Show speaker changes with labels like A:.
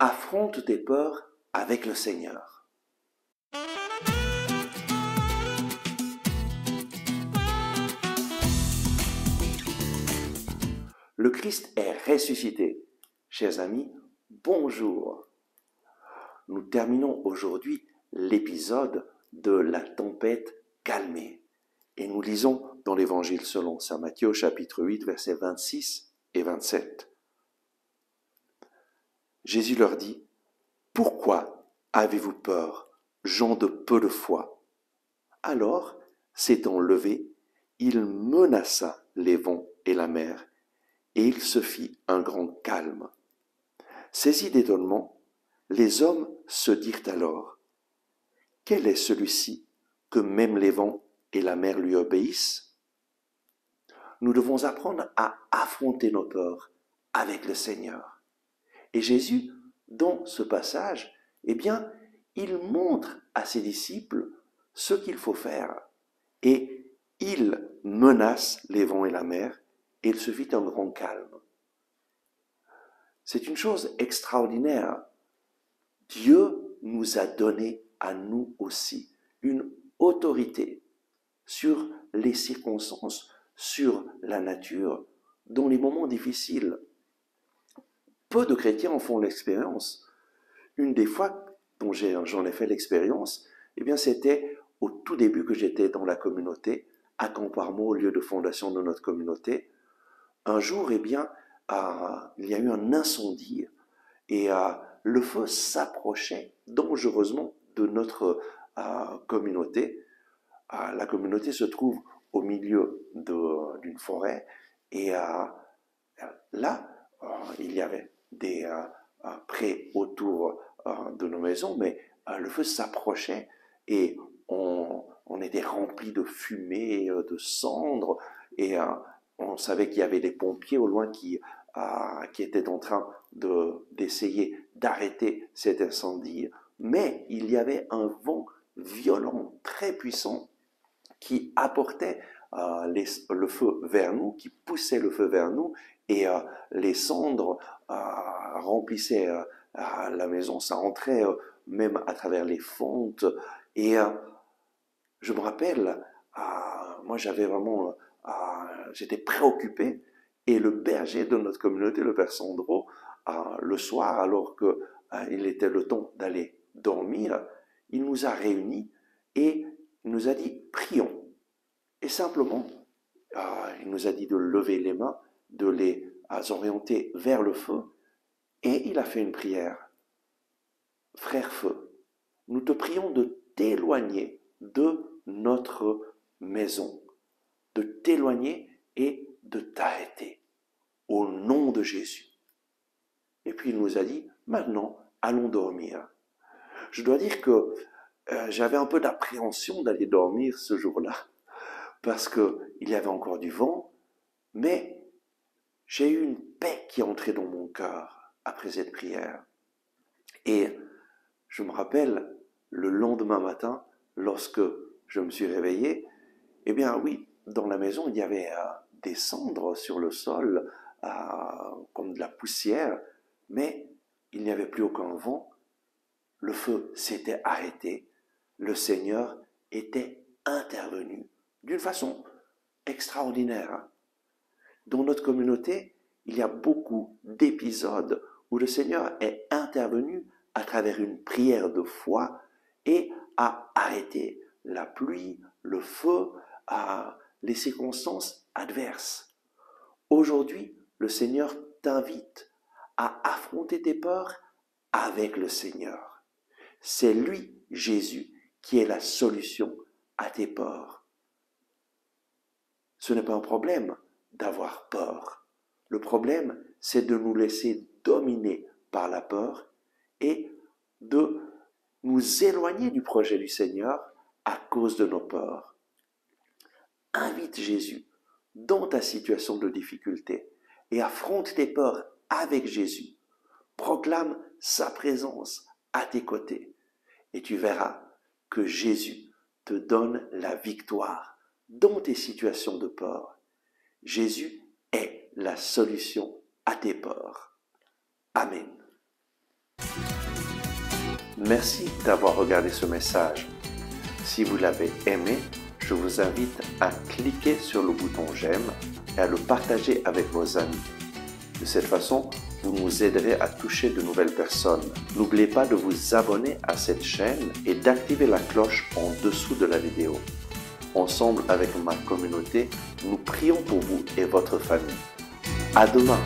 A: Affronte tes peurs avec le Seigneur. Le Christ est ressuscité. Chers amis, bonjour. Nous terminons aujourd'hui l'épisode de la tempête calmée. Et nous lisons dans l'Évangile selon saint Matthieu, au chapitre 8, versets 26 et 27. Jésus leur dit, « Pourquoi avez-vous peur, gens de peu de foi ?» Alors, s'étant levé, il menaça les vents et la mer, et il se fit un grand calme. Saisis d'étonnement, les hommes se dirent alors, « Quel est celui-ci que même les vents et la mer lui obéissent ?» Nous devons apprendre à affronter nos peurs avec le Seigneur. Et Jésus, dans ce passage, eh bien, il montre à ses disciples ce qu'il faut faire. Et il menace les vents et la mer, et il se fit un grand calme. C'est une chose extraordinaire. Dieu nous a donné à nous aussi une autorité sur les circonstances, sur la nature, dans les moments difficiles. Peu de chrétiens en font l'expérience. Une des fois dont j'en ai fait l'expérience, eh bien, c'était au tout début que j'étais dans la communauté, à Camparmo, au lieu de fondation de notre communauté. Un jour, eh bien, il y a eu un incendie et le feu s'approchait dangereusement de notre communauté. La communauté se trouve au milieu d'une forêt et là, il y avait des prés autour de nos maisons, mais le feu s'approchait et on était rempli de fumée, de cendres, et on savait qu'il y avait des pompiers au loin qui étaient en train d'essayer d'arrêter cet incendie. Mais il y avait un vent violent, très puissant, qui apportait le feu vers nous, qui poussait le feu vers nous, et les cendres remplissaient la maison, ça entrait même à travers les fentes. Et je me rappelle, moi j'avais vraiment, j'étais préoccupé, et le berger de notre communauté, le père Sandro, le soir, alors qu'il était le temps d'aller dormir, il nous a réunis et il nous a dit, prions. Et simplement, il nous a dit de lever les mains, de les orienter vers le feu, et il a fait une prière. Frère feu, nous te prions de t'éloigner de notre maison, de t'éloigner et de t'arrêter, au nom de Jésus. Et puis il nous a dit, maintenant, allons dormir. Je dois dire que j'avais un peu d'appréhension d'aller dormir ce jour-là, parce qu'il y avait encore du vent, mais j'ai eu une paix qui est entrée dans mon cœur après cette prière. Et je me rappelle, le lendemain matin, lorsque je me suis réveillé, eh bien oui, dans la maison, il y avait des cendres sur le sol, comme de la poussière, mais il n'y avait plus aucun vent. Le feu s'était arrêté, le Seigneur était intervenu d'une façon extraordinaire. Dans notre communauté, il y a beaucoup d'épisodes où le Seigneur est intervenu à travers une prière de foi et a arrêté la pluie, le feu, les circonstances adverses. Aujourd'hui, le Seigneur t'invite à affronter tes peurs avec le Seigneur. C'est lui, Jésus, qui est la solution à tes peurs. Ce n'est pas un problème d'avoir peur. Le problème, c'est de nous laisser dominer par la peur et de nous éloigner du projet du Seigneur à cause de nos peurs. Invite Jésus dans ta situation de difficulté et affronte tes peurs avec Jésus. Proclame sa présence à tes côtés et tu verras que Jésus te donne la victoire dans tes situations de peur. Jésus est la solution à tes peurs. Amen. Merci d'avoir regardé ce message. Si vous l'avez aimé, je vous invite à cliquer sur le bouton j'aime et à le partager avec vos amis. De cette façon, vous nous aiderez à toucher de nouvelles personnes. N'oubliez pas de vous abonner à cette chaîne et d'activer la cloche en dessous de la vidéo. Ensemble avec ma communauté, nous prions pour vous et votre famille. À demain!